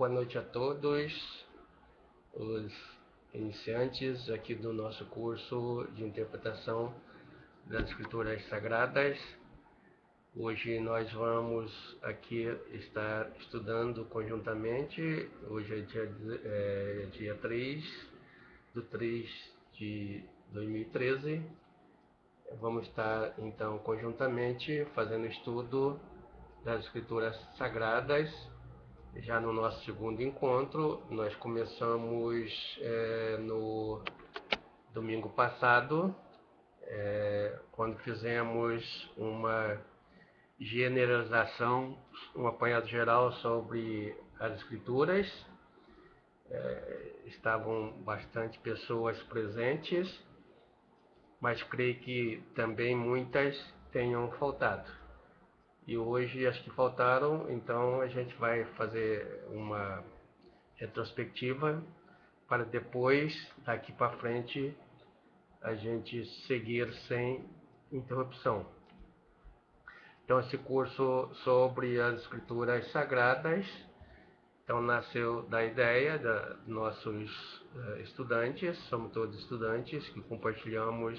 boa noite a todos os iniciantes aqui do nosso curso de interpretação das Escrituras Sagradas. Hoje nós vamos aqui estar estudando conjuntamente. Hoje é dia 3/3/2013. Vamos estar então conjuntamente fazendo estudo das Escrituras Sagradas. Já no nosso segundo encontro, nós começamos no domingo passado, quando fizemos uma generalização, um apanhado geral sobre as Escrituras. Estavam bastante pessoas presentes, mas creio que também muitas tenham faltado. E hoje as que faltaram, então a gente vai fazer uma retrospectiva para depois, daqui para frente, a gente seguir sem interrupção. Então esse curso sobre as Escrituras Sagradas, então nasceu da ideia dos nossos estudantes, somos todos estudantes que compartilhamos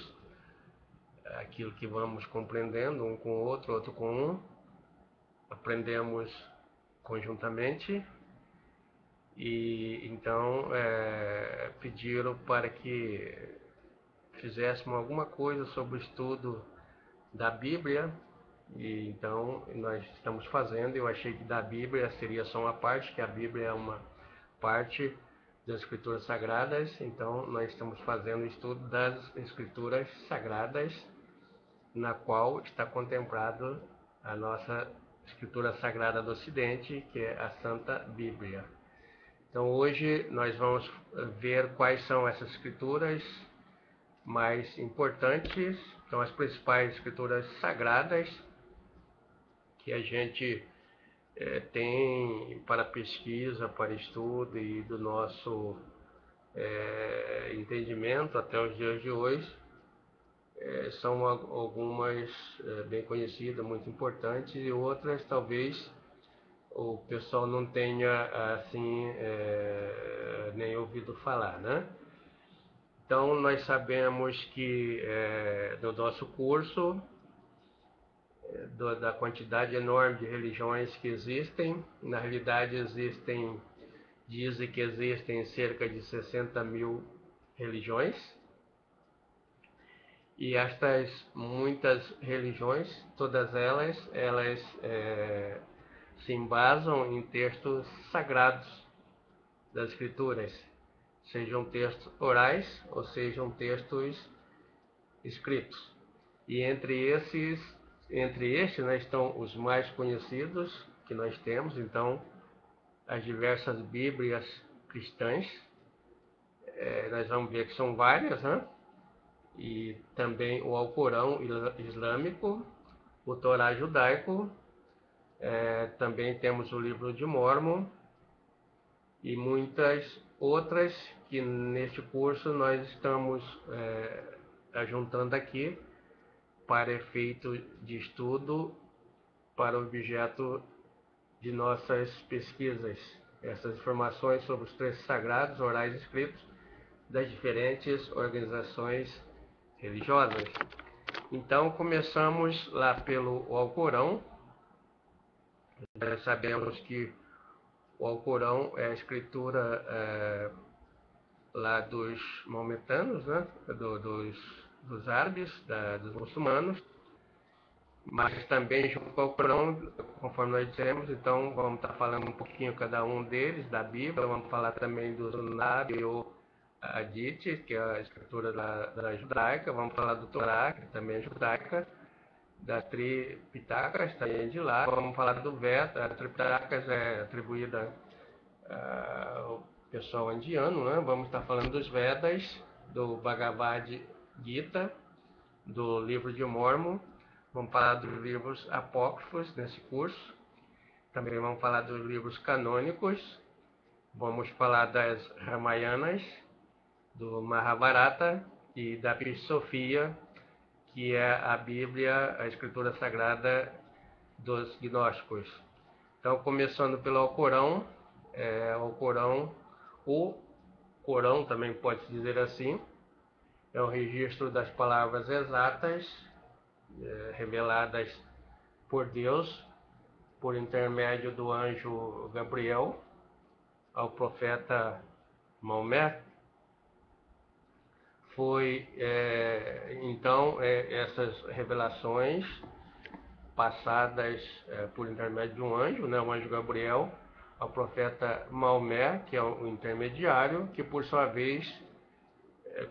aquilo que vamos compreendendo um com o outro, outro com um. Aprendemos conjuntamente e então pediram para que fizéssemos alguma coisa sobre o estudo da Bíblia, e então nós estamos fazendo. Eu achei que da Bíblia seria só uma parte, que a Bíblia é uma parte das Escrituras Sagradas, então nós estamos fazendo o estudo das Escrituras Sagradas, na qual está contemplado a nossa Escritura Sagrada do Ocidente, que é a Santa Bíblia. Então hoje nós vamos ver quais são essas escrituras mais importantes, são as principais escrituras sagradas que a gente tem para pesquisa, para estudo e do nosso entendimento até os dias de hoje. São algumas bem conhecidas, muito importantes, e outras talvez o pessoal não tenha assim nem ouvido falar, né? Então nós sabemos que no nosso curso, da quantidade enorme de religiões que existem, na realidade dizem que existem cerca de 60 mil religiões. E estas muitas religiões, todas elas se embasam em textos sagrados das Escrituras, sejam textos orais ou sejam textos escritos. E entre estes, né, estão os mais conhecidos que nós temos, então as diversas Bíblias cristãs. Nós vamos ver que são várias, né? E também o Alcorão islâmico, o Torá judaico, também temos o livro de Mórmon e muitas outras que neste curso nós estamos ajuntando aqui para efeito de estudo, para objeto de nossas pesquisas. Essas informações sobre os textos sagrados, orais e escritos das diferentes organizações religiosas. Então começamos lá pelo Alcorão. Sabemos que o Alcorão é a escritura lá dos maometanos, né? dos árabes, dos muçulmanos, mas também junto com o Alcorão, conforme nós dissemos, então vamos estar falando um pouquinho cada um deles, da Bíblia, vamos falar também do Sunnah ou Hadith, que é a escritura da judaica, vamos falar do Torá, que também é judaica, das Tripitakas, também de lá, vamos falar do Veda. A Tripitakas é atribuída ao pessoal indiano, né? Vamos estar falando dos Vedas, do Bhagavad Gita, do livro de Mórmon, vamos falar dos livros apócrifos nesse curso, também vamos falar dos livros canônicos, vamos falar das Ramayanas, do Mahabharata e da Sofia, que é a Bíblia, a Escritura Sagrada dos Gnósticos. Então, começando pelo Alcorão, O Corão também pode-se dizer assim, é um registro das palavras exatas reveladas por Deus por intermédio do anjo Gabriel ao profeta Maomé. Foi então essas revelações passadas por intermédio de um anjo, né, o anjo Gabriel, ao profeta Maomé, que é o intermediário, que por sua vez,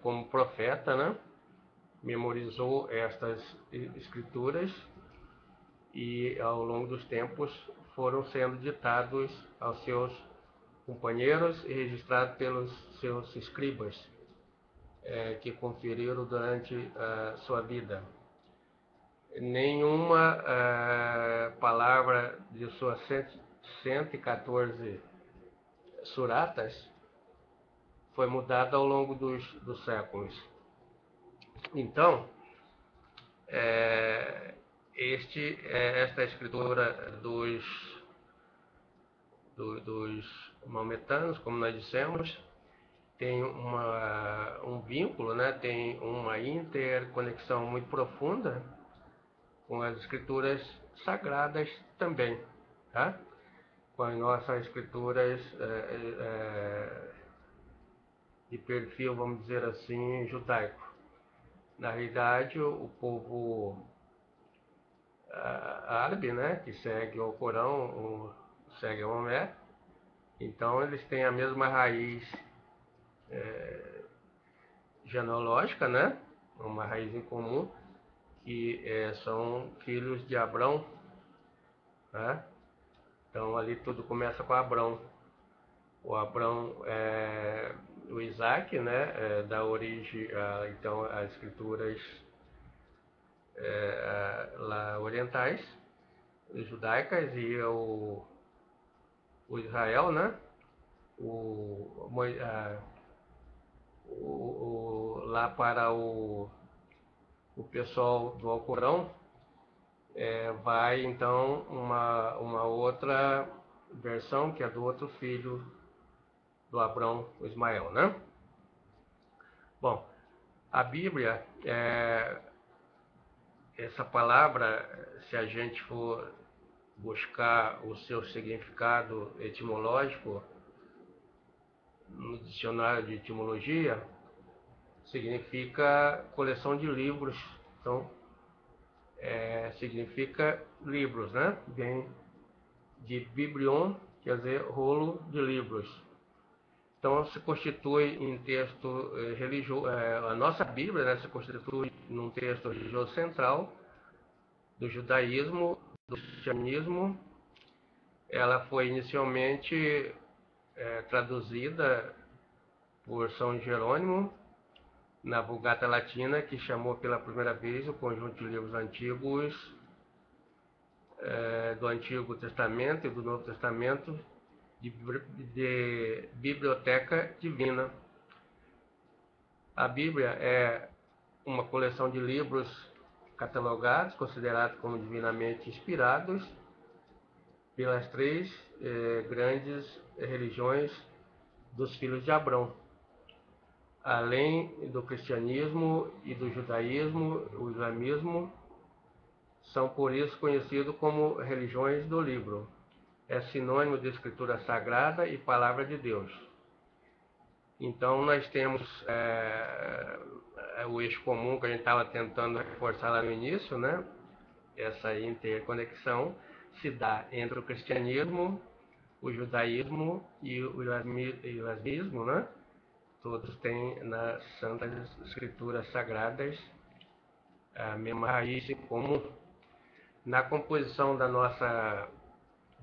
como profeta, né, memorizou estas escrituras e ao longo dos tempos foram sendo ditados aos seus companheiros e registrados pelos seus escribas, que conferiram durante a sua vida. Nenhuma palavra de suas 114 suratas foi mudada ao longo dos séculos. Então, esta escritura dos maometanos, como nós dissemos, tem um vínculo, né? Tem uma interconexão muito profunda com as escrituras sagradas também, tá? Com as nossas escrituras de perfil, vamos dizer assim, judaico. Na realidade, o povo árabe, né, que segue o Corão, segue o Maomé, então eles têm a mesma raiz genealógica, né, uma raiz em comum, que são filhos de Abrão, né? Então ali tudo começa com Abrão. O Abrão o Isaac, né, dá origem então às escrituras lá orientais, judaicas, e o Israel, né, lá para o pessoal do Alcorão, vai então uma outra versão, que é do outro filho do Abrão, o Ismael, né? Bom, a Bíblia, essa palavra, se a gente for buscar o seu significado etimológico no dicionário de etimologia, significa coleção de livros. Então, significa livros, né? Vem de biblion, quer dizer rolo de livros. Então, se constitui em texto religioso, a nossa Bíblia, né, se constitui num texto religioso central do judaísmo, do cristianismo. Ela foi inicialmente traduzida por São Jerônimo na Vulgata Latina, que chamou pela primeira vez o conjunto de livros antigos do Antigo Testamento e do Novo Testamento de Biblioteca Divina. A Bíblia é uma coleção de livros catalogados, considerados como divinamente inspirados pelas três grandes religiões dos filhos de Abrão. Além do cristianismo e do judaísmo, o islamismo são por isso conhecidos como religiões do livro. É sinônimo de escritura sagrada e palavra de Deus. Então nós temos o eixo comum que a gente estava tentando reforçar lá no início, né? Essa interconexão se dá entre o cristianismo, o judaísmo e o islamismo, né? Todos têm nas Santas Escrituras Sagradas a mesma raiz comum. Na composição da nossa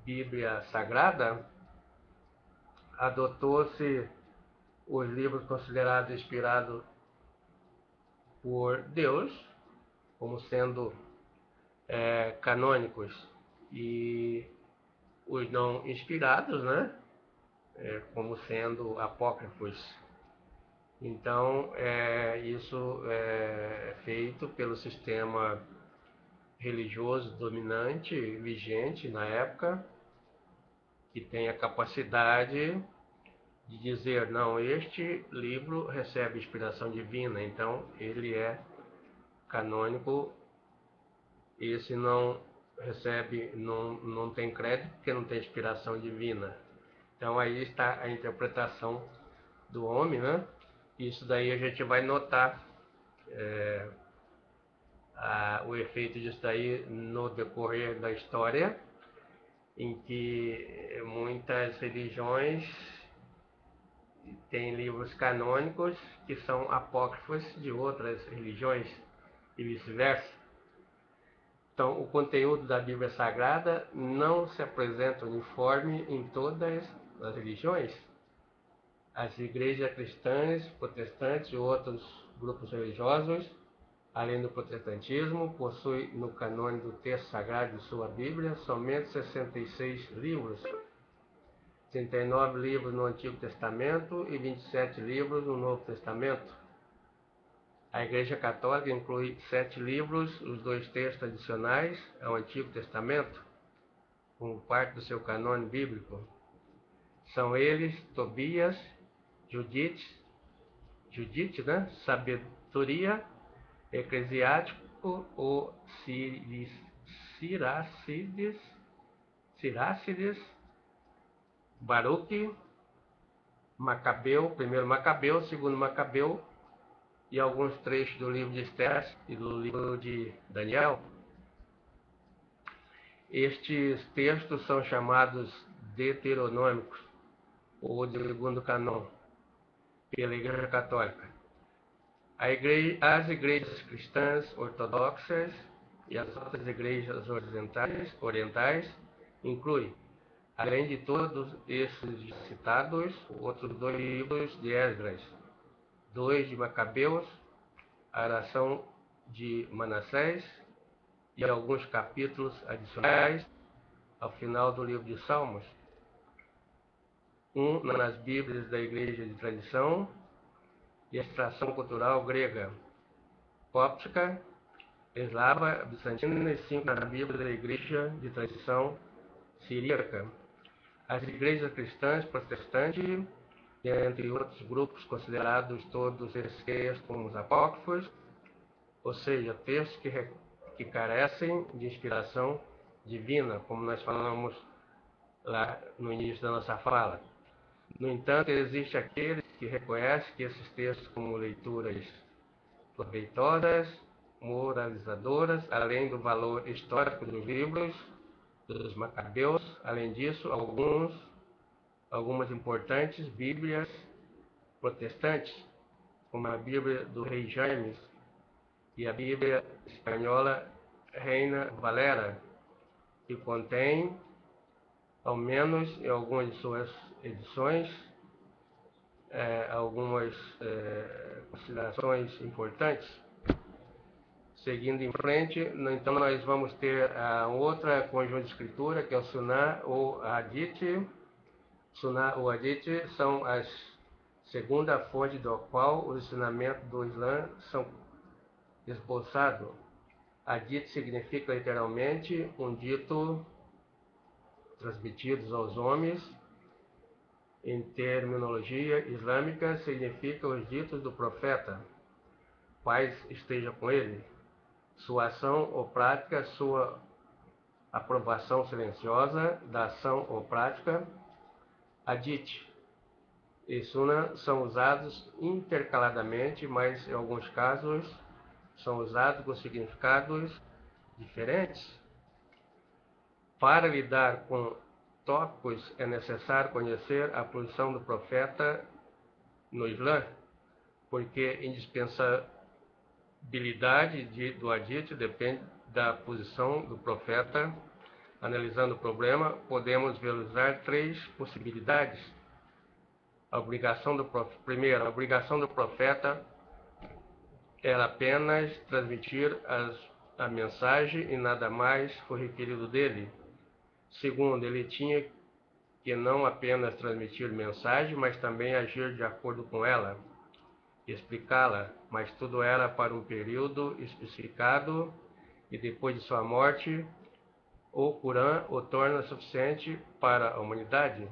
Bíblia Sagrada, adotou-se os livros considerados inspirados por Deus, como sendo canônicos, e os não inspirados, né, como sendo apócrifos. Então, isso é feito pelo sistema religioso dominante, vigente na época, que tem a capacidade de dizer, não, este livro recebe inspiração divina, então ele é canônico, esse não recebe, não tem crédito porque não tem inspiração divina. Então aí está a interpretação do homem, né? Isso daí a gente vai notar o efeito disso daí no decorrer da história, em que muitas religiões têm livros canônicos que são apócrifos de outras religiões e vice-versa. Então, o conteúdo da Bíblia Sagrada não se apresenta uniforme em todas as religiões. As igrejas cristãs, protestantes e outros grupos religiosos, além do protestantismo, possuem no canônico do texto sagrado de sua Bíblia somente 66 livros, 39 livros no Antigo Testamento e 27 livros no Novo Testamento. A Igreja Católica inclui 7 livros, os 2 textos adicionais ao Antigo Testamento, como parte do seu canônico bíblico. São eles Tobias, Judite, né? Sabedoria, Eclesiástico, o Sirácides, Baruque, Macabeu, primeiro Macabeu, segundo Macabeu, e alguns trechos do livro de Estés e do livro de Daniel. Estes textos são chamados deuteronômicos, ou de segundo cânon, pela Igreja Católica. As igrejas cristãs ortodoxas e as outras igrejas orientais incluem, além de todos esses citados, outros 2 livros de Esdras, 2 de Macabeus, a oração de Manassés e alguns capítulos adicionais ao final do livro de Salmos. Nas Bíblias da Igreja de Tradição e a extração cultural grega, cóptica, eslava, bizantina e 5 na Bíblia da Igreja de Tradição siríaca. As igrejas cristãs protestantes, entre outros grupos considerados todos esses textos como os apócrifos, ou seja, textos que carecem de inspiração divina, como nós falamos lá no início da nossa fala. No entanto, existe aqueles que reconhecem que esses textos como leituras proveitosas, moralizadoras, além do valor histórico dos livros dos Macabeus. Além disso, algumas importantes Bíblias protestantes, como a Bíblia do Rei James e a Bíblia espanhola Reina Valera, que contém, ao menos em algumas de suas edições, algumas considerações importantes. Seguindo em frente, então nós vamos ter a outra conjunto de escritura, que é o Sunnah ou Hadith. Sunnah ou Hadith são a segunda fonte do qual os ensinamentos do Islã são esboçados. Hadith significa literalmente um dito transmitido aos homens. Em terminologia islâmica, significa os ditos do profeta, paz esteja com ele, sua ação ou prática, sua aprovação silenciosa da ação ou prática. Hadith e Sunnah são usados intercaladamente, mas em alguns casos são usados com significados diferentes. Para lidar com tópicos é necessário conhecer a posição do profeta no Islã, porque a indispensabilidade do Hadith depende da posição do profeta. Analisando o problema, podemos visualizar 3 possibilidades. Primeiro, a obrigação do profeta era apenas transmitir a mensagem e nada mais foi requerido dele. Segundo, ele tinha que não apenas transmitir mensagem, mas também agir de acordo com ela, explicá-la, mas tudo era para um período especificado e depois de sua morte o Corão o torna suficiente para a humanidade?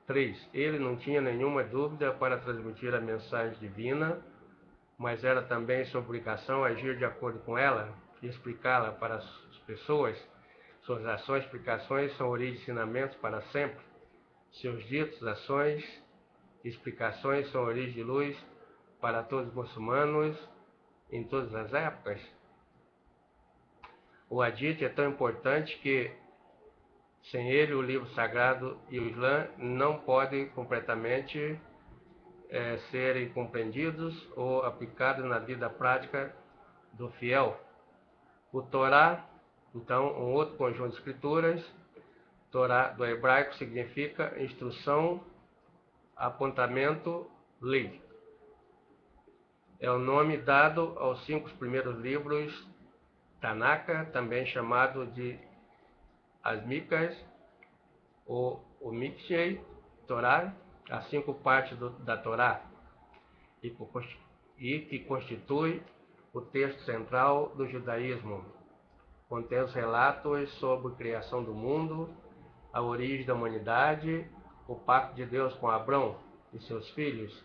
3. Ele não tinha nenhuma dúvida para transmitir a mensagem divina, mas era também sua obrigação agir de acordo com ela e explicá-la para as pessoas. Suas ações e explicações são origem de ensinamentos para sempre. Seus ditos, ações e explicações são origem de luz para todos os muçulmanos em todas as épocas. O Hadith é tão importante que, sem ele, o livro sagrado e o Islã não podem completamente serem compreendidos ou aplicados na vida prática do fiel. O Torá, então, um outro conjunto de escrituras. Torá do hebraico significa instrução, apontamento, lei. É o nome dado aos 5 primeiros livros Tanaka, também chamado de as Micas, ou o Mishneh, Torá, as 5 partes da Torá, e que constitui o texto central do judaísmo. Contém os relatos sobre a criação do mundo, a origem da humanidade, o pacto de Deus com Abrão e seus filhos,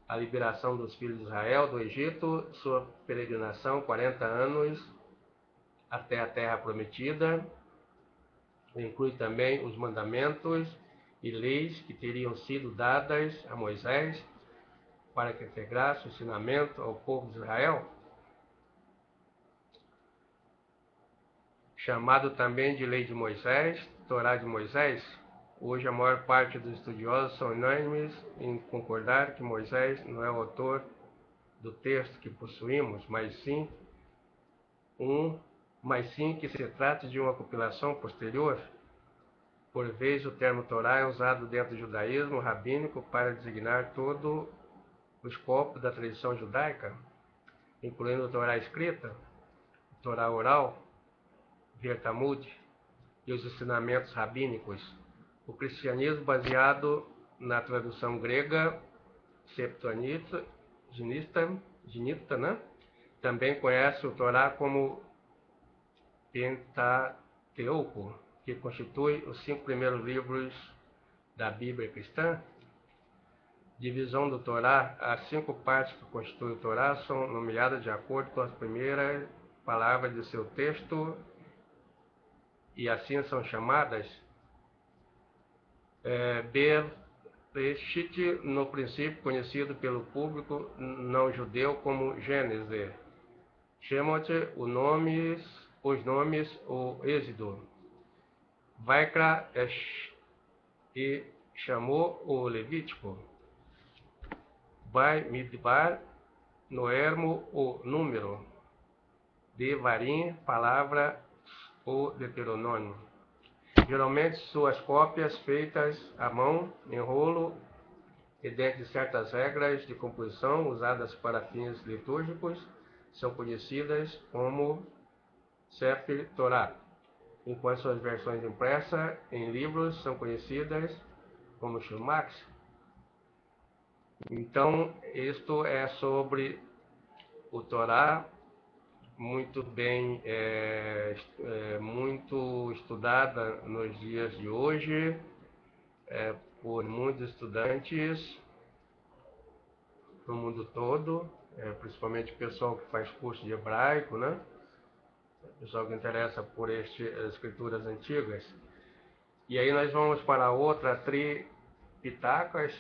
a liberação dos filhos de Israel do Egito, sua peregrinação, 40 anos, até a terra prometida. Inclui também os mandamentos e leis que teriam sido dadas a Moisés para que integrasse o ensinamento ao povo de Israel. Chamado também de Lei de Moisés, Torá de Moisés, hoje a maior parte dos estudiosos são unânimes em concordar que Moisés não é o autor do texto que possuímos, mas sim que se trata de uma compilação posterior. Por vezes o termo Torá é usado dentro do judaísmo rabínico para designar todo o escopo da tradição judaica, incluindo a Torá escrita, a Torá oral, via Talmud e os ensinamentos rabínicos. O cristianismo, baseado na tradução grega Septuaginta, né? Também conhece o Torá como Pentateuco, que constitui os 5 primeiros livros da Bíblia cristã. Divisão do Torá: as 5 partes que constituem o Torá são nomeadas de acordo com as primeiras palavras de seu texto e assim são chamadas. Bereshit, no princípio, conhecido pelo público não judeu como Gênesis. Shemot, os nomes, o Êxodo. Vaikra e chamou o Levítico. Vai Midbar, no ermo, o número. Devarim, palavra, o Deuteronômio. Geralmente suas cópias feitas à mão, em rolo, e dentro de certas regras de composição usadas para fins litúrgicos, são conhecidas como Sefer Torah, enquanto suas versões impressas em livros são conhecidas como Shumax. Então, isto é sobre o Torá, muito bem, muito estudada nos dias de hoje, por muitos estudantes no mundo todo, principalmente o pessoal que faz curso de hebraico, né? O pessoal que interessa por as escrituras antigas. E aí nós vamos para a outra Tripitakas,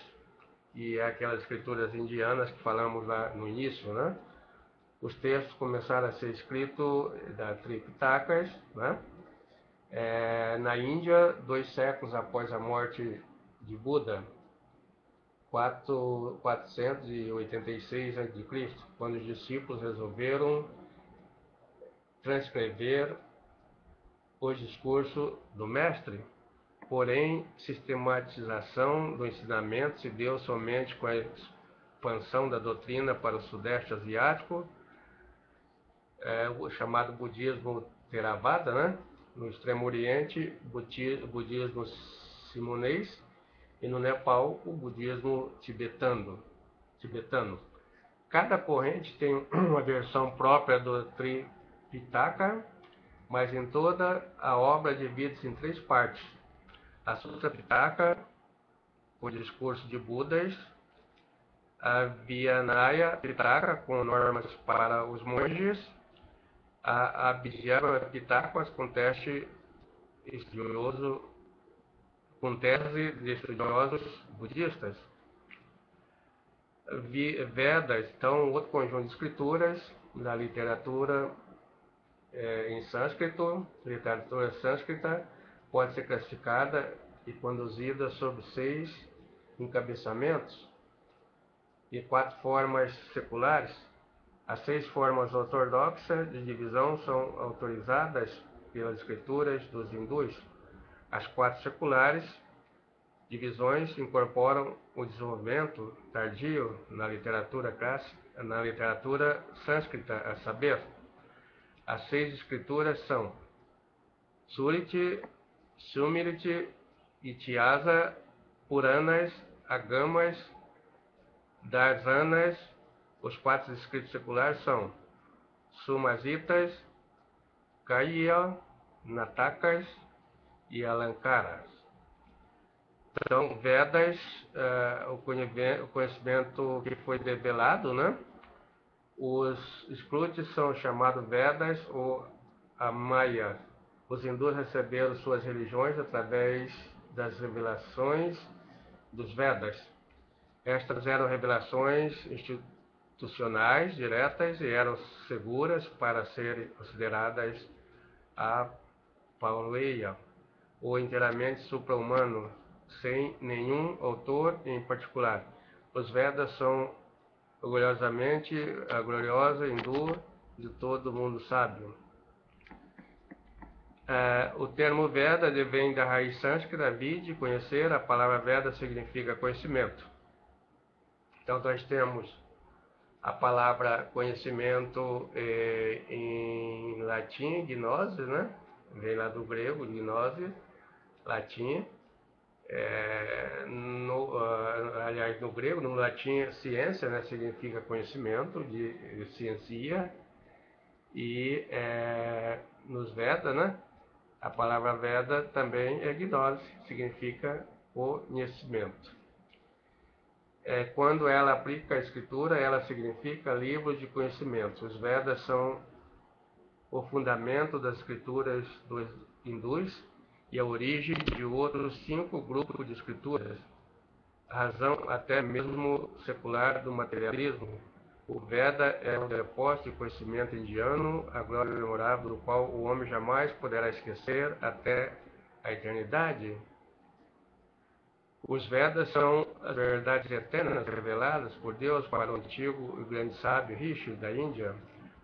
que é aquelas escrituras indianas que falamos lá no início, né? Os textos começaram a ser escritos da Tripitakas, né? Na Índia, 2 séculos após a morte de Buda, 486 a.C., quando os discípulos resolveram transcrever o discurso do mestre. Porém, sistematização do ensinamento se deu somente com a expansão da doutrina para o Sudeste Asiático, o chamado budismo Theravada, né? No Extremo Oriente, o budismo simonês, e no Nepal, o budismo tibetano. Cada corrente tem uma versão própria do Tripitaka, mas em toda a obra divide-se em 3 partes: a Sutra Pitaka, o discurso de Budas; a Vinaya Pitaka, com normas para os monges; a Abhidharma Pitaka, com tese de estudiosos budistas. Vedas, então, outro conjunto de escrituras da literatura em sânscrito. Literatura sânscrita pode ser classificada e conduzida sob 6 encabeçamentos e 4 formas seculares. As 6 formas ortodoxas de divisão são autorizadas pelas escrituras dos hindus. As 4 seculares divisões incorporam o desenvolvimento tardio na literatura clássica, na literatura sânscrita, a saber, as 6 escrituras são Smriti, Smriti, Ityasa, Puranas, Agamas, Darsanas. Os 4 escritos seculares são Sumazitas, Kaya, Natakas e Alankaras. Então, Vedas, o conhecimento que foi revelado, né? Os Shrutis são chamados Vedas ou Amaya. Os hindus receberam suas religiões através das revelações dos Vedas. Estas eram revelações institucionais, diretas, e eram seguras para serem consideradas apauleia, ou inteiramente supra-humano, sem nenhum autor em particular. Os Vedas são orgulhosamente a gloriosa hindu de todo mundo sábio. O termo Veda vem da raiz sânscrita vid, conhecer. A palavra Veda significa conhecimento. Então, nós temos a palavra conhecimento em latim, gnose, né? Vem lá do grego, gnose, latim. Aliás, no grego, no latim, ciência, né? Significa conhecimento, de ciência. E nos Vedas, né? A palavra Veda também é gnose, significa conhecimento. Quando ela aplica a escritura, ela significa livros de conhecimento. Os Vedas são o fundamento das escrituras dos hindus e a origem de outros 5 grupos de escrituras, a razão até mesmo secular do materialismo. O Veda é o depósito de conhecimento indiano, a glória memorável do qual o homem jamais poderá esquecer até a eternidade. Os Vedas são as verdades eternas reveladas por Deus para o antigo e grande sábio Rishi da Índia.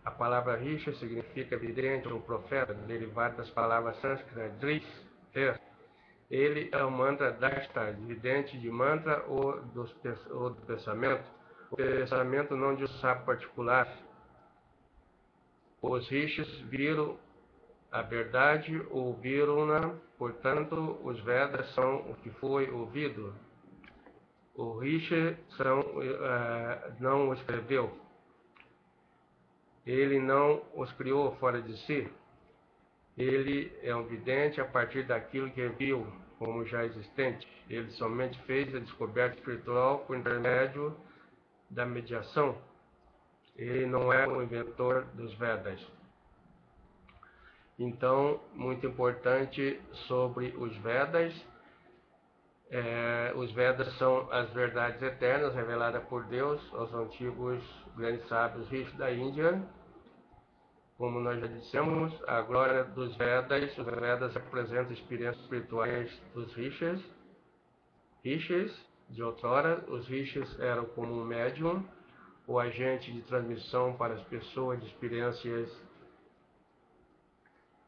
A palavra Rishi significa vidente ou profeta, derivado das palavras sânscritas Dris, ver. Ele é o mantra Dashta, vidente de mantra ou do pensamento. O pensamento não de um sábio particular. Os Rishis viram a verdade, ouviram-na, portanto, os Vedas são o que foi ouvido. O Rishi não o escreveu. Ele não os criou fora de si. Ele é um vidente a partir daquilo que viu como já existente. Ele somente fez a descoberta espiritual por intermédio da mediação. Ele não é o inventor dos Vedas. Então, muito importante sobre os Vedas. Os Vedas são as verdades eternas reveladas por Deus aos antigos grandes sábios Rishis da Índia. Como nós já dissemos, a glória dos Vedas, os Vedas representam experiências espirituais dos Rishis. De outrora, os Rishis eram como um médium, o agente de transmissão para as pessoas de experiências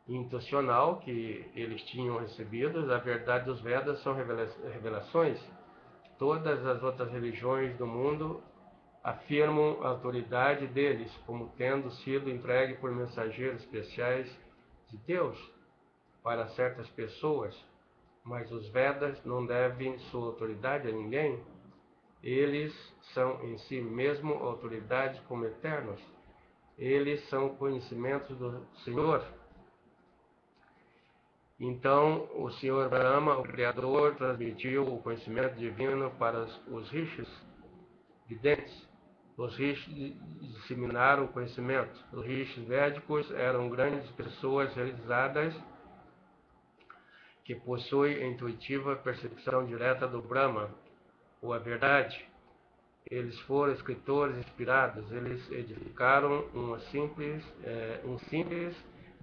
intuicional que eles tinham recebido. A verdade dos Vedas são revelações. Todas as outras religiões do mundo afirmam a autoridade deles como tendo sido entregue por mensageiros especiais de Deus para certas pessoas, mas os Vedas não devem sua autoridade a ninguém. Eles são em si mesmo autoridades como eternos. Eles são conhecimentos do Senhor. Então, o Senhor Brahma, o Criador, transmitiu o conhecimento divino para os rishis videntes. Os rishis disseminaram o conhecimento. Os rishis védicos eram grandes pessoas realizadas que possuem intuitiva percepção direta do Brahma, ou a verdade. Eles foram escritores inspirados, eles edificaram um simples,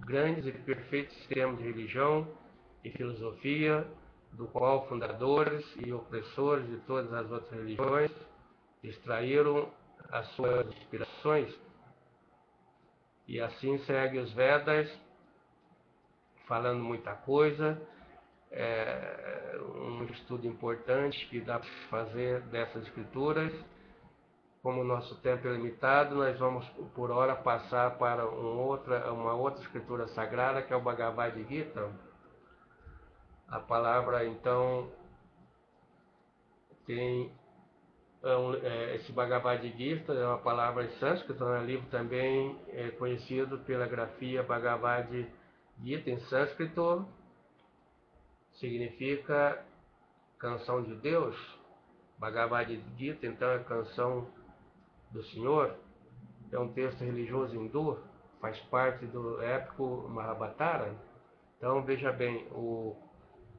grande e perfeito sistema de religião e filosofia, do qual fundadores e opressores de todas as outras religiões extraíram as suas inspirações. E assim segue os Vedas, falando muita coisa. Um estudo importante que dá para fazer dessas escrituras. Como o nosso tempo é limitado, nós vamos por hora passar para uma outra escritura sagrada, que é o Bhagavad Gita. A palavra, então, tem esse Bhagavad Gita, é uma palavra em sânscrito, é um livro também conhecido pela grafia Bhagavad Gita em sânscrito, significa canção de Deus. Bhagavad Gita, então, é canção do Senhor. É um texto religioso hindu, faz parte do épico Mahabharata. Então, veja bem, o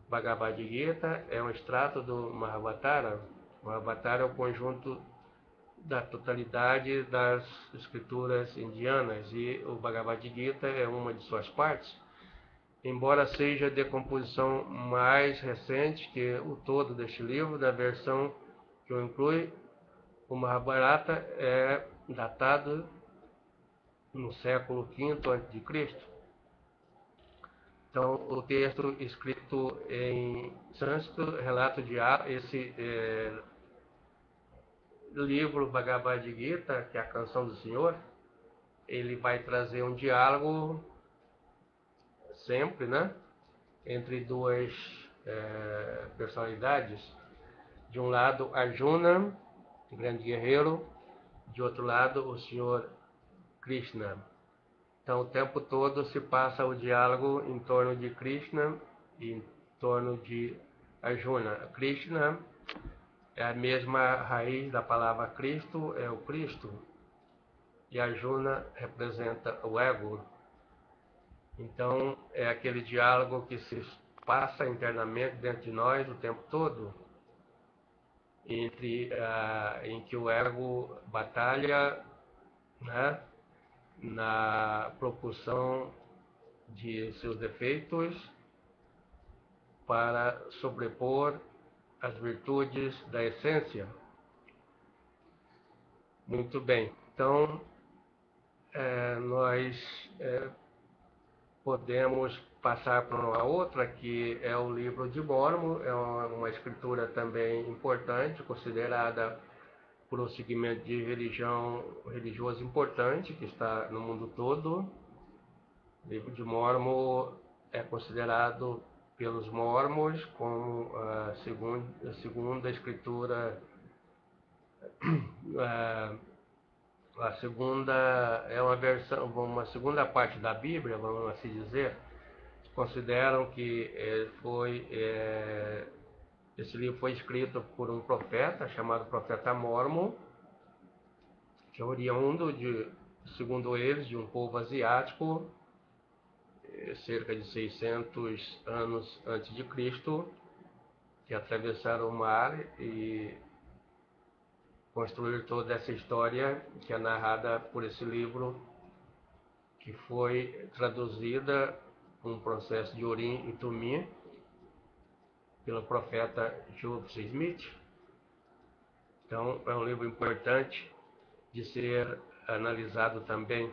Bhagavad Gita é um extrato do Mahabharata. O Mahabharata é o conjunto da totalidade das escrituras indianas e o Bhagavad Gita é uma de suas partes. Embora seja a decomposição mais recente que o todo deste livro, na versão que o inclui, o Mahabharata é datado no século V a.C. Então, o texto escrito em sânscrito relata esse livro Bhagavad Gita, que é a canção do Senhor. Ele vai trazer um diálogo sempre, né, entre duas personalidades. De um lado, Arjuna, o grande guerreiro, de outro lado, o Senhor Krishna. Então, o tempo todo se passa o diálogo em torno de Krishna e em torno de Arjuna. Krishna é a mesma raiz da palavra Cristo, é o Cristo, e Arjuna representa o ego. Então, é aquele diálogo que se passa internamente dentro de nós o tempo todo, em que o ego batalha, né, na propulsão de seus defeitos para sobrepor as virtudes da essência. Muito bem, então nós podemos passar para uma outra, que é o livro de Mórmon. É uma escritura também importante, considerada por um segmento de religioso importante que está no mundo todo. O livro de Mórmon é considerado pelos mormons como a segunda escritura, a segunda é uma segunda parte da Bíblia, vamos assim dizer. Consideram que esse livro foi escrito por um profeta chamado Profeta Mórmon, que é oriundo segundo eles, de um povo asiático, cerca de 600 anos antes de Cristo, que atravessaram o mar e construíram toda essa história que é narrada por esse livro, que foi traduzida com um processo de Urim e Tumim pelo profeta Joseph Smith. Então, é um livro importante de ser analisado também.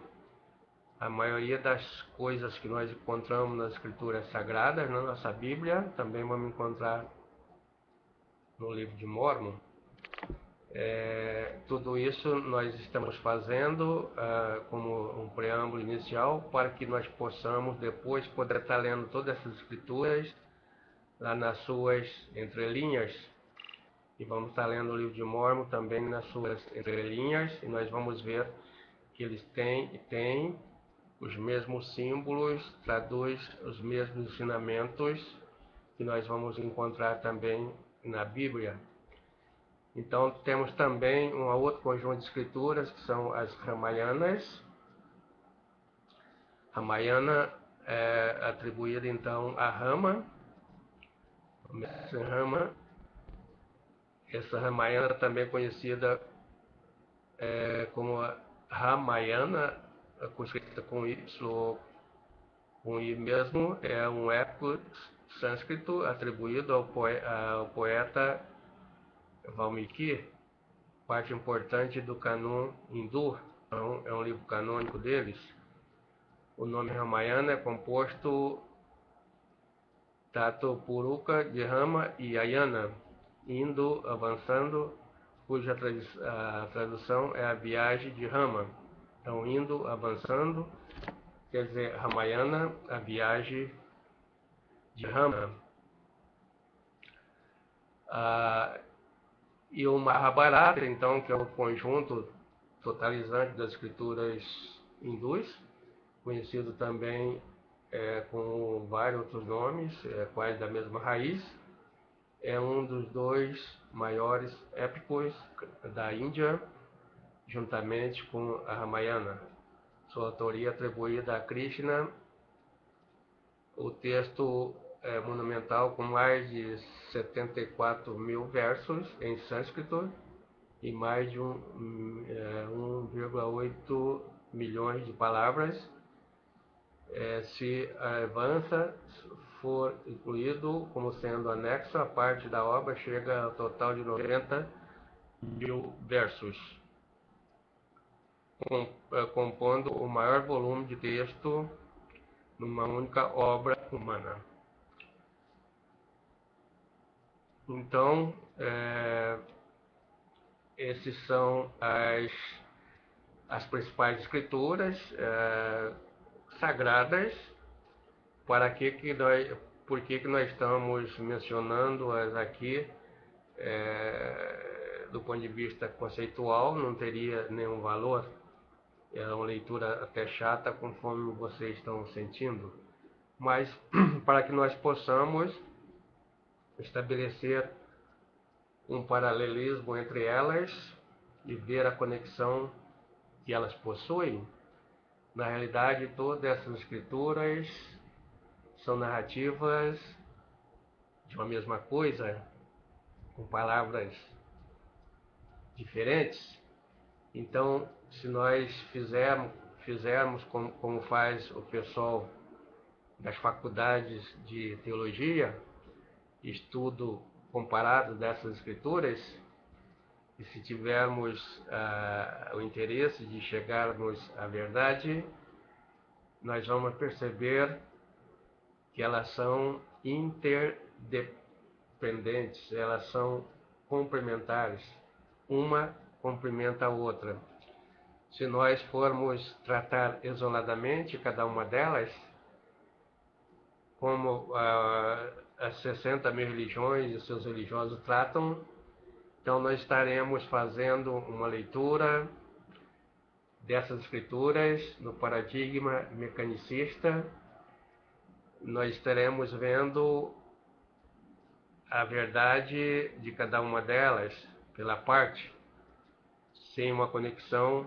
A maioria das coisas que nós encontramos nas escrituras sagradas, na nossa Bíblia, também vamos encontrar no livro de Mórmon. Tudo isso nós estamos fazendo como um preâmbulo inicial, para que nós possamos depois poder estar lendo todas essas escrituras lá nas suas entrelinhas. E vamos estar lendo o livro de Mórmon também nas suas entrelinhas, e nós vamos ver que eles têm os mesmos símbolos, traduz os mesmos ensinamentos que nós vamos encontrar também na Bíblia. Então temos também um outro conjunto de escrituras que são as Ramayanas. Ramayana é atribuída então a Rama. Essa Ramayana também conhecida como Ramayana, escrita com Y, com I mesmo, é um épico sânscrito atribuído ao poeta Valmiki, parte importante do cânon hindu. Então, é um livro canônico deles. O nome Ramayana é composto Tato Puruka de Rama e Ayana, indo, avançando, cuja a tradução é a viagem de Rama. Então, indo, avançando, quer dizer, Ramayana, a viagem de Rama. E o Mahabharata, então, que é um conjunto totalizante das escrituras hindus, conhecido também com vários outros nomes, quase da mesma raiz, é um dos dois maiores épicos da Índia, juntamente com a Ramayana. Sua autoria atribuída a Krishna. O texto é monumental, com mais de 74 mil versos em sânscrito e mais de 1,8 milhões de palavras. Se avança, for incluído como sendo anexo, a parte da obra chega ao total de 90 mil versos, compondo o maior volume de texto numa única obra humana. Então, esses são as principais escrituras sagradas. Por que nós estamos mencionando-as aqui? Do ponto de vista conceitual, não teria nenhum valor. É uma leitura até chata, conforme vocês estão sentindo. Mas, para que nós possamos estabelecer um paralelismo entre elas e ver a conexão que elas possuem, na realidade, todas essas escrituras são narrativas de uma mesma coisa, com palavras diferentes. Então, se nós fizermos como faz o pessoal das faculdades de teologia, estudo comparado dessas escrituras, e se tivermos o interesse de chegarmos à verdade, nós vamos perceber que elas são interdependentes, elas são complementares, uma complementa a outra. Se nós formos tratar isoladamente cada uma delas, como as 60 mil religiões e seus religiosos tratam, então nós estaremos fazendo uma leitura dessas escrituras no paradigma mecanicista. Nós estaremos vendo a verdade de cada uma delas pela parte, sem uma conexão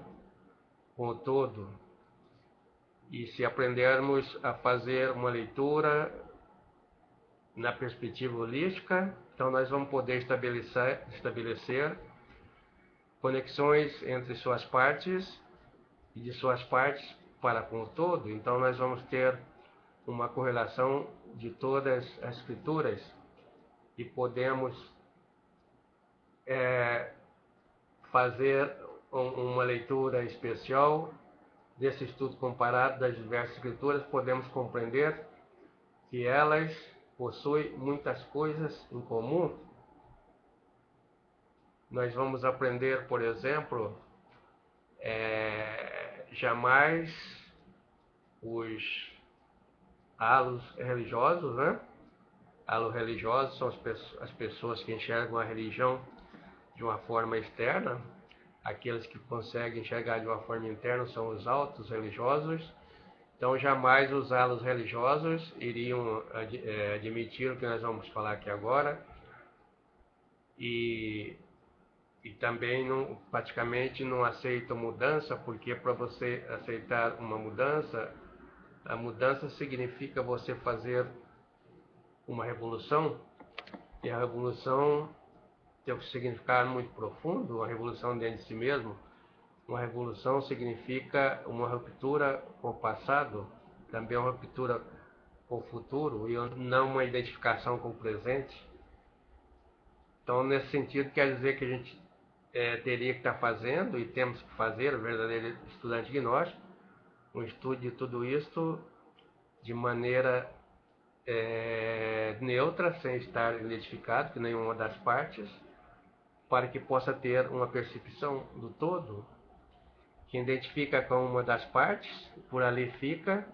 com o todo. E se aprendermos a fazer uma leitura na perspectiva holística, então nós vamos poder estabelecer conexões entre suas partes e de suas partes para com o todo. Então nós vamos ter uma correlação de todas as escrituras e podemos fazer uma leitura especial desse estudo comparado das diversas escrituras. Podemos compreender que elas possuem muitas coisas em comum. Nós vamos aprender, por exemplo, jamais os halos religiosos, né? Halos religiosos são as pessoas que enxergam a religião de uma forma externa. Aqueles que conseguem enxergar de uma forma interna são os altos religiosos. Então, jamais os alos religiosos iriam admitir o que nós vamos falar aqui agora, e também praticamente não aceitam mudança, porque para você aceitar uma mudança, a mudança significa você fazer uma revolução, e a revolução tem um significado muito profundo, uma revolução dentro de si mesmo. Uma revolução significa uma ruptura com o passado, também uma ruptura com o futuro, e não uma identificação com o presente. Então, nesse sentido, quer dizer que a gente teria que estar fazendo, e temos que fazer, o verdadeiro estudante gnóstico, um estudo de tudo isto de maneira neutra, sem estar identificado com nenhuma das partes, para que possa ter uma percepção do todo. Quem identifica com uma das partes, por ali fica.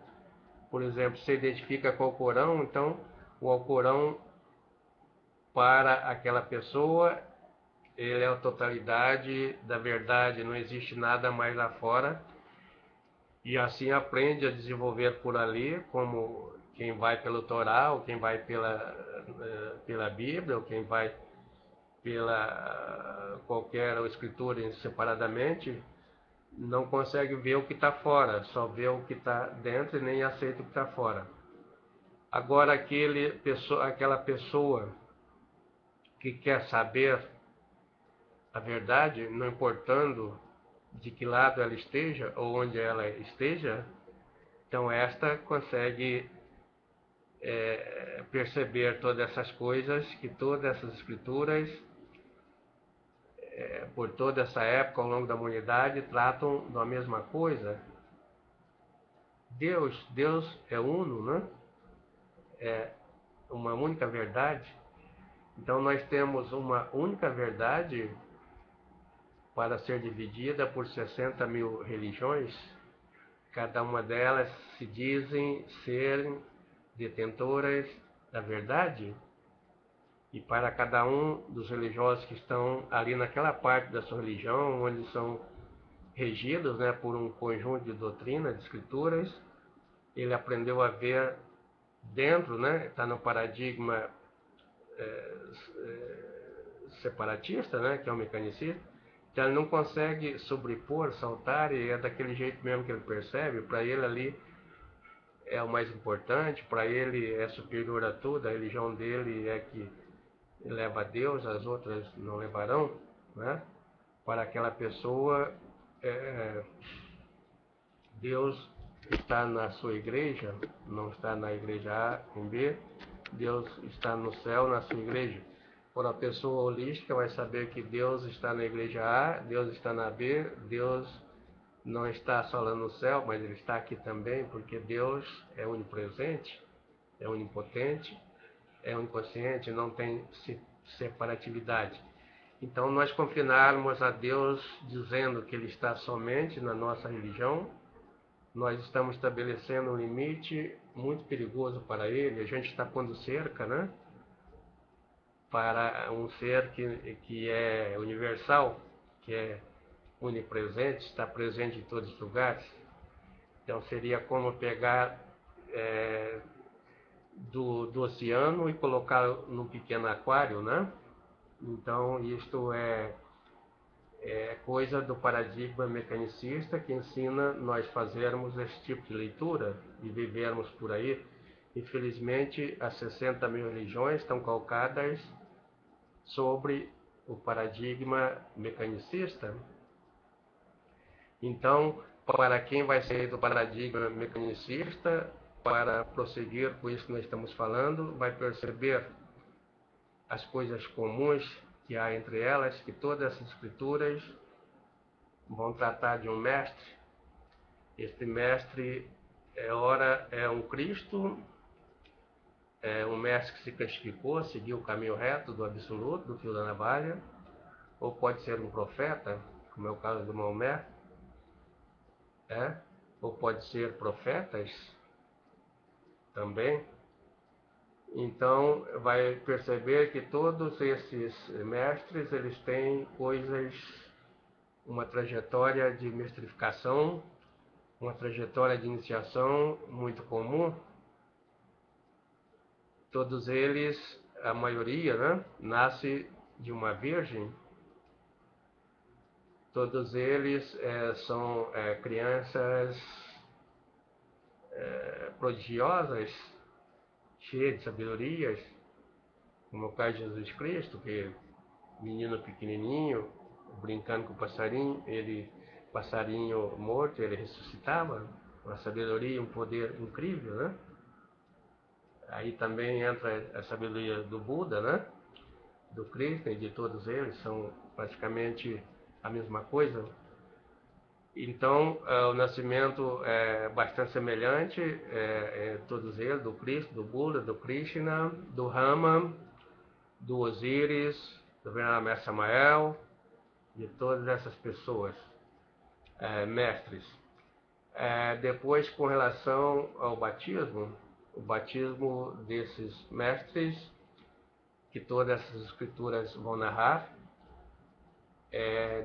Por exemplo, se identifica com o Corão, então o Alcorão, para aquela pessoa, ele é a totalidade da verdade, não existe nada mais lá fora. E assim aprende a desenvolver por ali, como quem vai pelo Torá, ou quem vai pela Bíblia, ou quem vai pela qualquer escritura separadamente, não consegue ver o que está fora, só vê o que está dentro e nem aceita o que está fora. Agora, aquela pessoa que quer saber a verdade, não importando de que lado ela esteja ou onde ela esteja, então esta consegue perceber todas essas coisas, que todas essas escrituras, por toda essa época, ao longo da humanidade, tratam da mesma coisa. Deus é uno, né? É uma única verdade. Então nós temos uma única verdade para ser dividida por 60 mil religiões. Cada uma delas se dizem serem detentoras da verdade. E para cada um dos religiosos que estão ali naquela parte da sua religião, onde são regidos, né, por um conjunto de doutrinas, de escrituras, ele aprendeu a ver dentro, né, está no paradigma separatista, né, que é o mecanicista, então ele não consegue sobrepor, saltar, e é daquele jeito mesmo que ele percebe. Para ele ali é o mais importante, para ele é superior a tudo, a religião dele é que leva a Deus, as outras não levarão, né? Para aquela pessoa, Deus está na sua igreja, não está na igreja A em B, Deus está no céu na sua igreja. Por a pessoa holística vai saber que Deus está na igreja A, Deus está na B, Deus não está só lá no céu, mas ele está aqui também, porque Deus é onipresente, é onipotente, é onisciente, não tem separatividade. Então, nós confinarmos a Deus dizendo que Ele está somente na nossa religião, nós estamos estabelecendo um limite muito perigoso para Ele. A gente está pondo cerca, né? Para um ser que é universal, que é onipresente, está presente em todos os lugares. Então, seria como pegar do oceano e colocar num pequeno aquário, né? Então, isto é coisa do paradigma mecanicista, que ensina nós fazermos esse tipo de leitura e vivermos por aí. Infelizmente, as 60 mil religiões estão calcadas sobre o paradigma mecanicista. Então, para quem vai sair do paradigma mecanicista, para prosseguir com isso que nós estamos falando, vai perceber as coisas comuns que há entre elas, que todas essas escrituras vão tratar de um mestre. Este mestre, ora é um Cristo, é um mestre que se classificou, seguiu o caminho reto do absoluto, do fio da navalha, ou pode ser um profeta, como é o caso do Maomé, ou pode ser profetas também. Então, vai perceber que todos esses mestres, eles têm coisas, uma trajetória de mestrificação, uma trajetória de iniciação muito comum. Todos eles, a maioria, né, nasce de uma virgem. Todos eles são crianças prodigiosas, cheias de sabedorias, como o caso de Jesus Cristo, que menino pequenininho, brincando com o passarinho morto, ele ressuscitava, uma sabedoria, um poder incrível, né? Aí também entra a sabedoria do Buda, né? Do Krishna e de todos eles, são praticamente a mesma coisa. Então, o nascimento é bastante semelhante, todos eles, do Cristo, do Buda, do Krishna, do Rama, do Osíris, do Venerável Mestre Samael, de todas essas pessoas, mestres. Depois, com relação ao batismo, o batismo desses mestres, que todas essas escrituras vão narrar,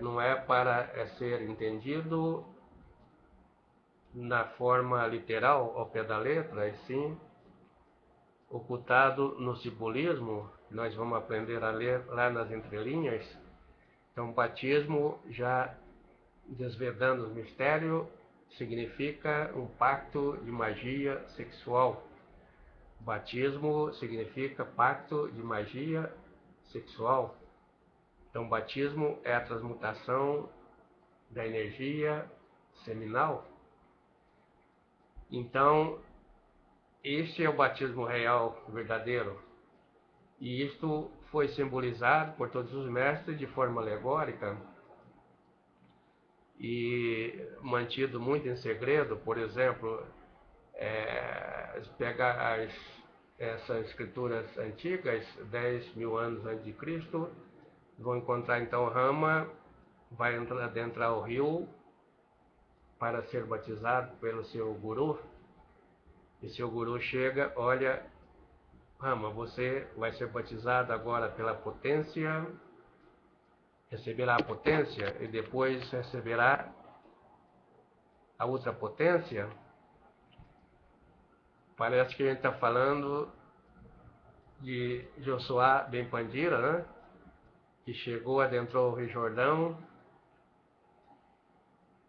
não é para ser entendido na forma literal, ao pé da letra, e sim ocultado no simbolismo. Nós vamos aprender a ler lá nas entrelinhas. Então, batismo, já desvendando o mistério, significa um pacto de magia sexual. Batismo significa pacto de magia sexual. Então, batismo é a transmutação da energia seminal. Então, este é o batismo real, verdadeiro. E isto foi simbolizado por todos os mestres de forma alegórica e mantido muito em segredo. Por exemplo, pega essas escrituras antigas, 10.000 anos antes de Cristo, vão encontrar então Rama, vai adentrar o rio para ser batizado pelo seu guru. E seu guru chega, olha, Rama, você vai ser batizado agora pela potência, receberá a potência e depois receberá a outra potência. Parece que a gente está falando de Josué Ben Pandira, né? Que chegou, adentrou o Rio Jordão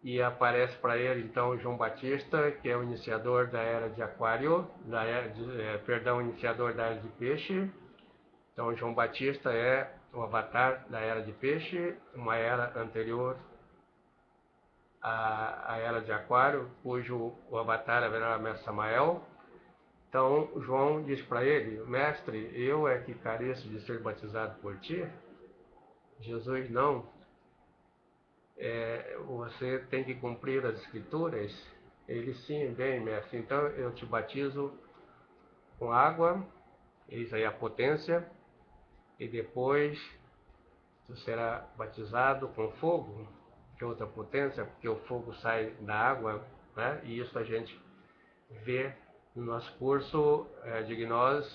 e aparece para ele então João Batista, que é o iniciador da era de Aquário, iniciador da era de Peixe. Então João Batista é o avatar da era de Peixe, uma era anterior à era de Aquário, cujo o avatar é o Venerável Mestre Samael. Então João diz para ele: mestre, eu é que careço de ser batizado por ti? Jesus: não, você tem que cumprir as escrituras. Ele: sim, bem, mestre, então eu te batizo com água, eis aí a potência, e depois tu será batizado com fogo, que é outra potência, porque o fogo sai da água, né? E isso a gente vê no nosso curso de gnose,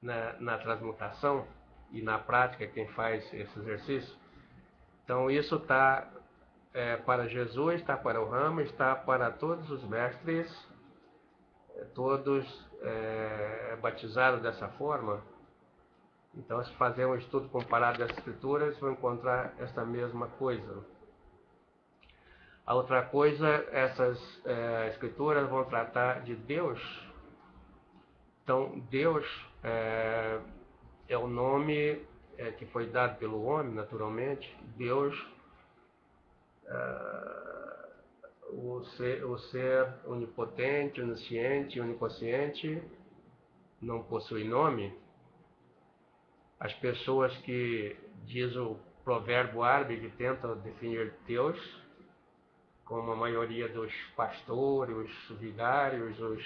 na transmutação e na prática, quem faz esse exercício. Então isso está para Jesus, está para o Rama, está para todos os mestres, todos batizados dessa forma. Então, se fazer um estudo comparado das escrituras, vão encontrar essa mesma coisa. A outra coisa, essas escrituras vão tratar de Deus. Então, Deus é o nome que foi dado pelo homem, naturalmente. Deus, o ser onipotente, onisciente, oniconsciente, não possui nome. As pessoas que diz o provérbio árabe que tentam definir Deus, como a maioria dos pastores, os vigários, os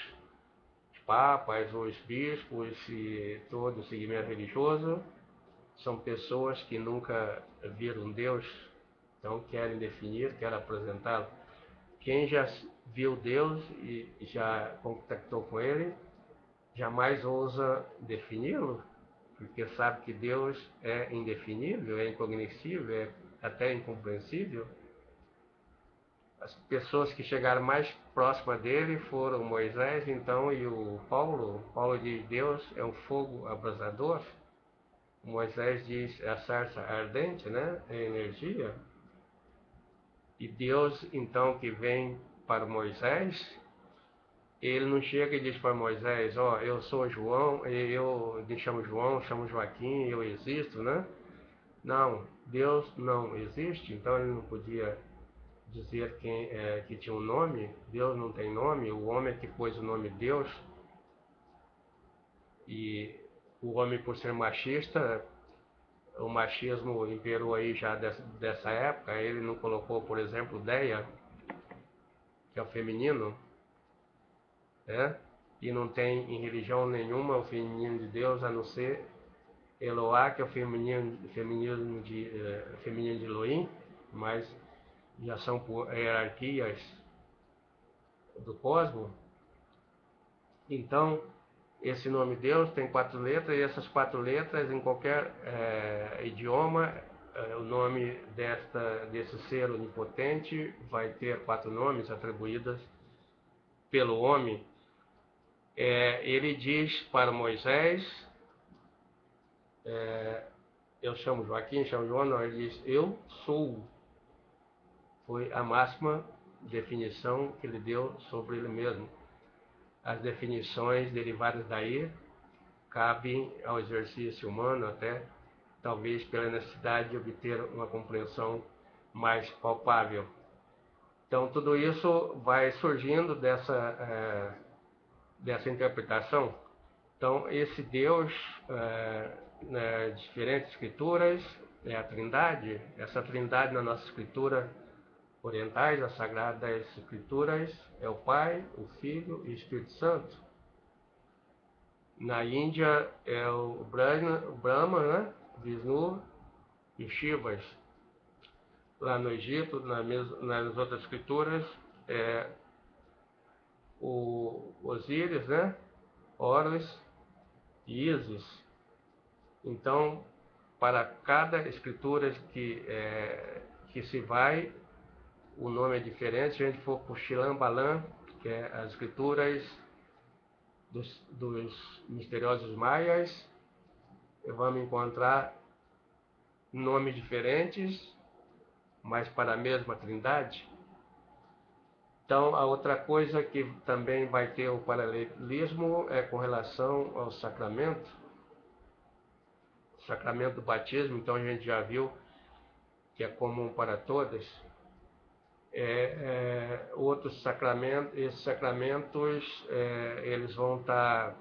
papas, os bispos e todo o segmento religioso, são pessoas que nunca viram Deus, então querem definir, querem apresentá-lo. Quem já viu Deus e já contactou com Ele, jamais ousa defini-lo, porque sabe que Deus é indefinível, é incognoscível, é até incompreensível. as pessoas que chegaram mais próximas dele foram Moisés, então, e o Paulo. Paulo diz: Deus é um fogo abrasador. Moisés diz: é a sarça ardente, né? É energia. E Deus, então, que vem para Moisés, ele não chega e diz para Moisés: ó, eu sou João, eu me chamo João, chamo Joaquim, eu existo, né? Não, Deus não existe, então ele não podia dizer que tinha um nome. Deus não tem nome, o homem é que pôs o nome Deus. E o homem, por ser machista, o machismo imperou aí já dessa época. Ele não colocou, por exemplo, Deia, que é o feminino, né? E não tem em religião nenhuma o feminino de Deus, a não ser Eloá, que é o feminino de Elohim, mas já são por hierarquias do cosmos. Então, esse nome Deus tem 4 letras, e essas 4 letras, em qualquer idioma, o nome desse ser onipotente vai ter 4 nomes atribuídos pelo homem. Ele diz para Moisés, eu chamo Joaquim, chamo João, não, ele diz: eu sou. Foi a máxima definição que ele deu sobre ele mesmo. As definições derivadas daí cabem ao exercício humano, até talvez pela necessidade de obter uma compreensão mais palpável. Então, tudo isso vai surgindo dessa interpretação. Então, esse Deus, diferentes escrituras, é a Trindade. Essa Trindade na nossa escritura orientais, as Sagradas Escrituras, é o Pai, o Filho e o Espírito Santo. Na Índia é o Brahma, né? Vishnu e Shivas. Lá no Egito, nas outras escrituras, é o Osíris, né? Horus e Ísis. Então, para cada escritura que se vai, o nome é diferente. Se a gente for para o Shilambalam, que é as escrituras dos misteriosos maias, vamos encontrar nomes diferentes, mas para a mesma Trindade. Então, a outra coisa que também vai ter o paralelismo é com relação ao sacramento. O sacramento do batismo, então, a gente já viu que é comum para todas. Outros sacramentos, esses sacramentos, eles vão estar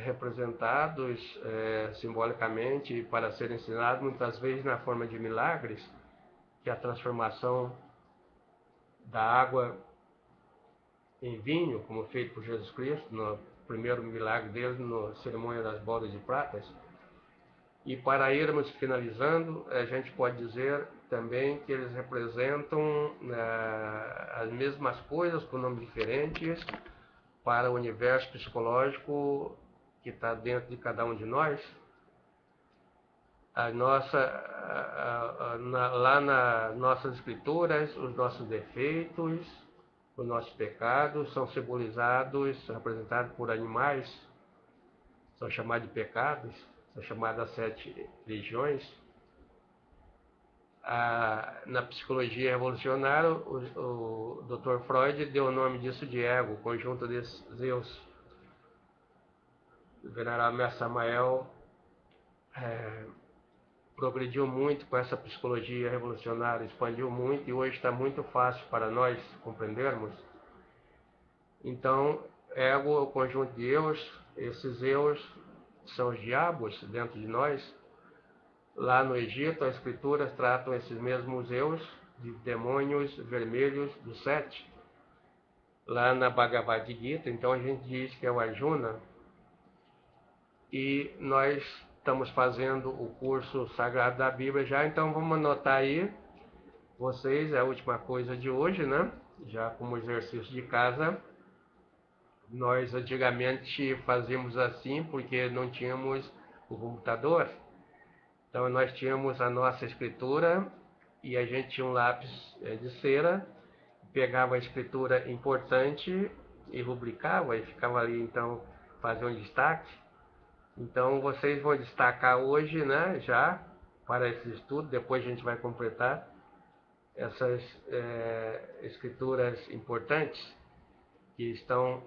representados simbolicamente para serem ensinados, muitas vezes na forma de milagres, que é a transformação da água em vinho, como feito por Jesus Cristo, no primeiro milagre dele, na cerimônia das bodas de pratas. E para irmos finalizando, a gente pode dizer também que eles representam as mesmas coisas com nomes diferentes para o universo psicológico que está dentro de cada um de nós. Lá nas nossas escrituras, os nossos defeitos, os nossos pecados são simbolizados, são representados por animais, são chamados de pecados, são chamadas as 7 legiões. Na psicologia revolucionária, o Dr. Freud deu o nome disso de ego, o conjunto desses eus. O venerável Mestre Samael progrediu muito com essa psicologia revolucionária, expandiu muito e hoje está muito fácil para nós compreendermos. Então, ego é o conjunto de eus, esses eus são os diabos dentro de nós. Lá no Egito, as escrituras tratam esses mesmos eus de demônios vermelhos do 7. Lá na Bhagavad Gita, então a gente diz que é o Arjuna. E nós estamos fazendo o curso sagrado da Bíblia já, então vamos anotar aí, vocês, é a última coisa de hoje, né? Já como exercício de casa. Nós antigamente fazíamos assim porque não tínhamos o computador. Então nós tínhamos a nossa escritura e a gente tinha um lápis de cera pegava a escritura importante e rubricava e ficava ali, então, fazer um destaque. Então, vocês vão destacar hoje, né, já, para esse estudo, depois a gente vai completar essas escrituras importantes que estão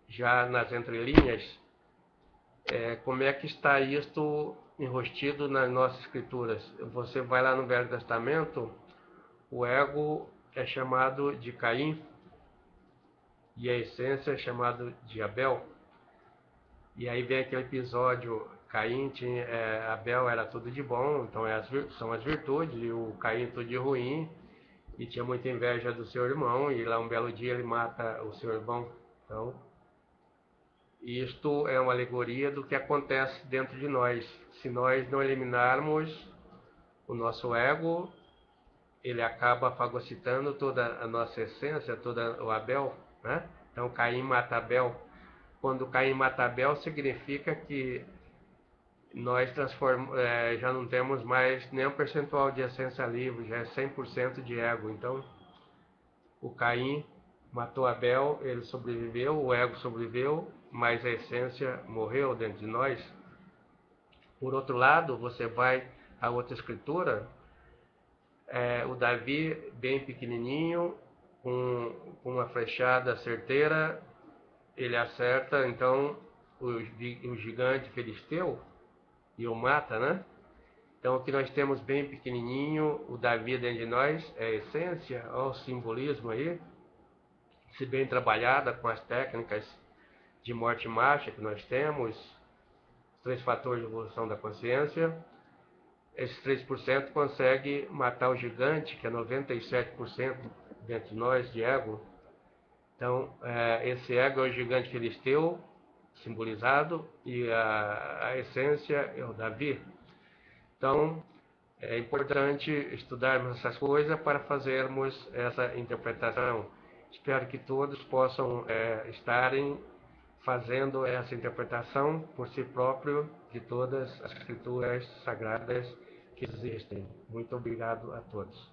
já nas entrelinhas. Como é que está isto enrostido nas nossas escrituras? Você vai lá no Velho Testamento, o ego é chamado de Caim e a essência é chamada de Abel. E aí vem aquele episódio, Caim tinha, Abel era tudo de bom, então são as virtudes, e o Caim tudo de ruim, e tinha muita inveja do seu irmão, e lá um belo dia ele mata o seu irmão. Então, isto é uma alegoria do que acontece dentro de nós. Se nós não eliminarmos o nosso ego, ele acaba fagocitando toda a nossa essência, todo o Abel, né? Então Caim mata Abel. Quando Caim mata Abel, significa que nós já não temos mais nenhum percentual de essência livre, já é 100% de ego. Então, o Caim matou Abel, ele sobreviveu, o ego sobreviveu, mas a essência morreu dentro de nós. Por outro lado, você vai a outra escritura, o Davi bem pequenininho, com uma flechada certeira, ele acerta então o gigante filisteu e o mata, né? Então o que nós temos bem pequenininho, o Davi dentro de nós, é a essência, olha o simbolismo aí, se bem trabalhada com as técnicas de morte mágica que nós temos, os 3 fatores de evolução da consciência, esses 3% consegue matar o gigante, que é 97% dentro de nós de ego. Então, esse ego é o gigante filisteu, simbolizado, e a essência é o Davi. Então, é importante estudarmos essas coisas para fazermos essa interpretação. Espero que todos possam estarem fazendo essa interpretação por si próprio de todas as escrituras sagradas que existem. Muito obrigado a todos.